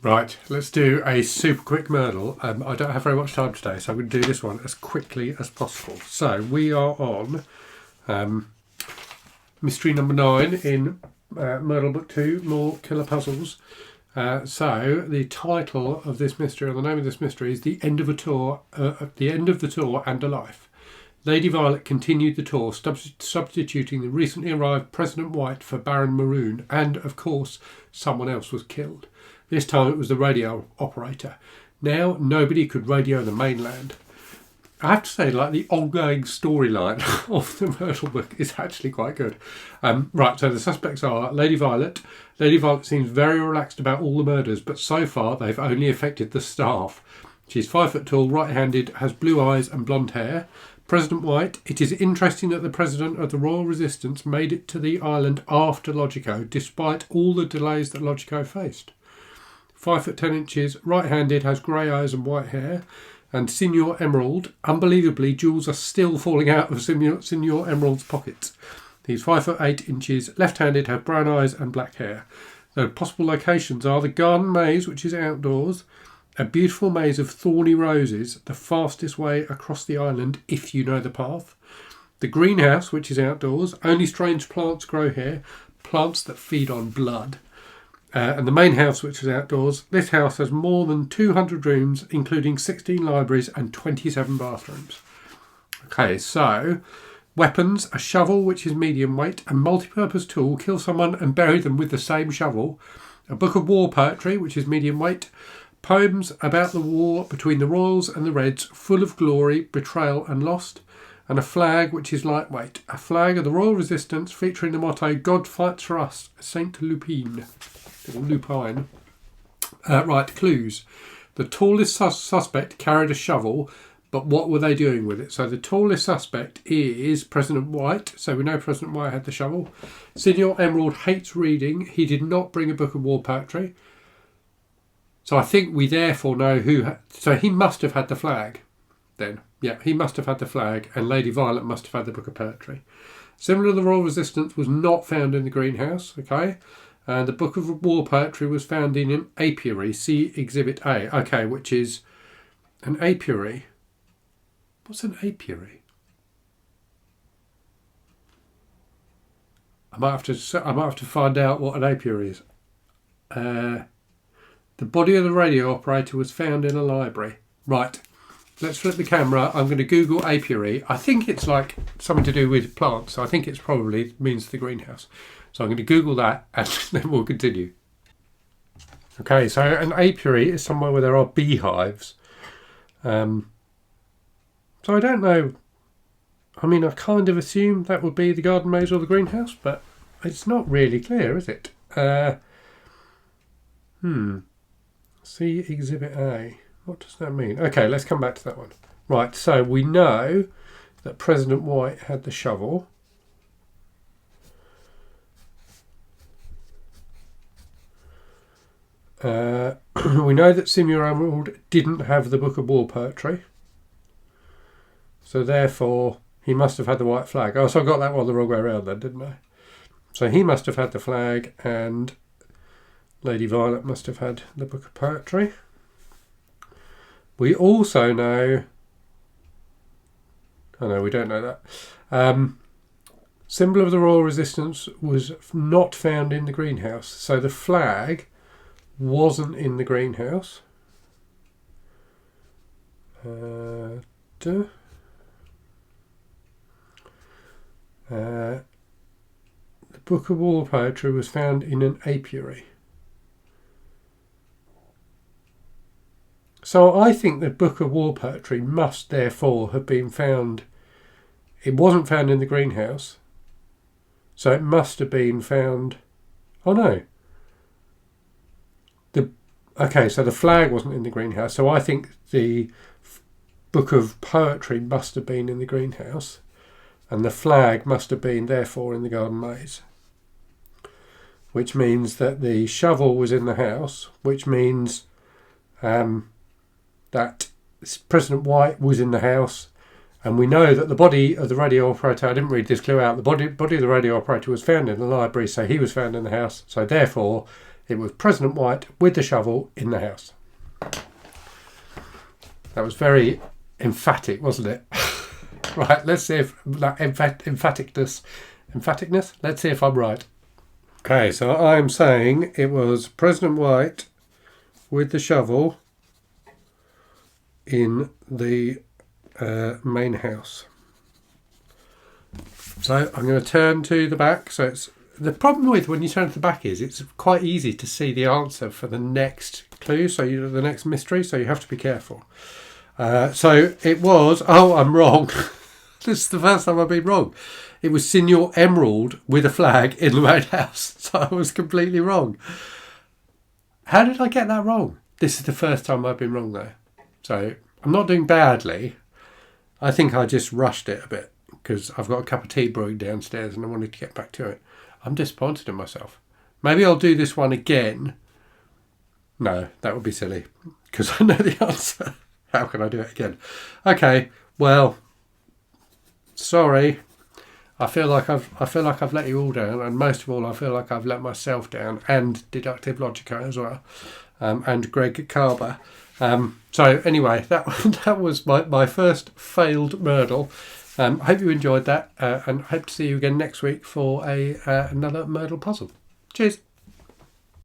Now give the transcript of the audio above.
Right, let's do a super quick Murdle. I don't have very much time today, so I'm going to do this one as quickly as possible. So we are on mystery number 9 in Murdle Book 2, More Killer Puzzles. So the title of this mystery, or the name of this mystery, is The End of a Tour, The End of the Tour and a Life. Lady Violet continued the tour, substituting the recently arrived President White for Baron Maroon, and, of course, someone else was killed. This time it was the radio operator. Now nobody could radio the mainland. I have to say, like, the ongoing storyline of the Myrtle book is actually quite good. Right, so the suspects are Lady Violet. Lady Violet seems very relaxed about all the murders, but so far they've only affected the staff. She's 5 foot tall, right-handed, has blue eyes and blonde hair. President White. It is interesting that the President of the Royal Resistance made it to the island after Logico, despite all the delays that Logico faced. 5 foot 10 inches, right-handed, has grey eyes and white hair. And Signor Emerald. Unbelievably, jewels are still falling out of Signor Emerald's pockets. He's 5 foot 8 inches, left-handed, has brown eyes and black hair. The possible locations are the garden maze, which is outdoors, a beautiful maze of thorny roses, the fastest way across the island if you know the path. The greenhouse, which is outdoors, only strange plants grow here, plants that feed on blood. And the main house, which is outdoors. This house has more than 200 rooms, including 16 libraries and 27 bathrooms. Okay, so weapons: a shovel, which is medium weight, a multi-purpose tool, kill someone and bury them with the same shovel, a book of war poetry, which is medium weight, poems about the war between the Royals and the Reds, full of glory, betrayal and lost, and a flag, which is lightweight, a flag of the Royal Resistance featuring the motto, God fights for us, Saint Lupine. Or Lupine. Right, clues. The tallest suspect carried a shovel, but what were they doing with it? So the tallest suspect is President White. So we know President White had the shovel. Signor Emerald hates reading. He did not bring a book of war poetry. So I think we therefore know who... So he must have had the flag then. Yeah, he must have had the flag, and Lady Violet must have had the book of poetry. Symbol of the Royal Resistance was not found in the greenhouse, okay? And the book of war poetry was found in an apiary. See Exhibit A. Okay, which is an apiary. What's an apiary? I might have to find out what an apiary is. The body of the radio operator was found in a library. Right. Let's flip the camera. I'm going to Google apiary. I think it's like something to do with plants. I think it's probably means the greenhouse. So I'm going to Google that and then we'll continue. Okay, so an apiary is somewhere where there are beehives. So I don't know. I mean, I kind of assume that would be the garden maze or the greenhouse, but it's not really clear, is it? See Exhibit A. What does that mean? Okay, let's come back to that one. Right, so we know that President White had the shovel. We know that Signor Emerald didn't have the book of war poetry. So therefore, he must have had the white flag. Oh, so I got that one the wrong way around then, didn't I? So he must have had the flag, and Lady Violet must have had the book of poetry. We also know... Oh no, we don't know that. Symbol of the Royal Resistance was not found in the greenhouse. So the flag wasn't in the greenhouse. The book of war poetry was found in an apiary. So I think the book of war poetry must therefore have been found. It wasn't found in the greenhouse, so it must have been found. Oh no. Okay, so the flag wasn't in the greenhouse, so I think the book of poetry must have been in the greenhouse, and the flag must have been therefore in the garden maze, which means that the shovel was in the house, which means that President White was in the house, and we know that the body of the radio operator, I didn't read this clue out, the body of the radio operator was found in the library, so he was found in the house, so therefore It was President White with the shovel in the house. That was very emphatic, wasn't it? Right, let's see if that emphaticness, let's see if I'm right. Okay, so I'm saying it was President White with the shovel in the main house. So I'm going to turn to the back. So it's the problem with when you turn to the back is it's quite easy to see the answer for the next clue, so the next mystery, so you have to be careful. So it was, oh, I'm wrong. This is the first time I've been wrong. It was Signor Emerald with a flag in the main house. So I was completely wrong. How did I get that wrong? This is the first time I've been wrong though. So I'm not doing badly. I think I just rushed it a bit because I've got a cup of tea brewing downstairs and I wanted to get back to it. I'm disappointed in myself. Maybe I'll do this one again. No, that would be silly because I know the answer. How can I do it again? Okay, well, sorry. I feel like I've let you all down, and most of all, I feel like I've let myself down, and Deductive Logica as well, and Greg Carber. So anyway, that was my first failed Murdle. I hope you enjoyed that, and hope to see you again next week for another Murdle puzzle. Cheers.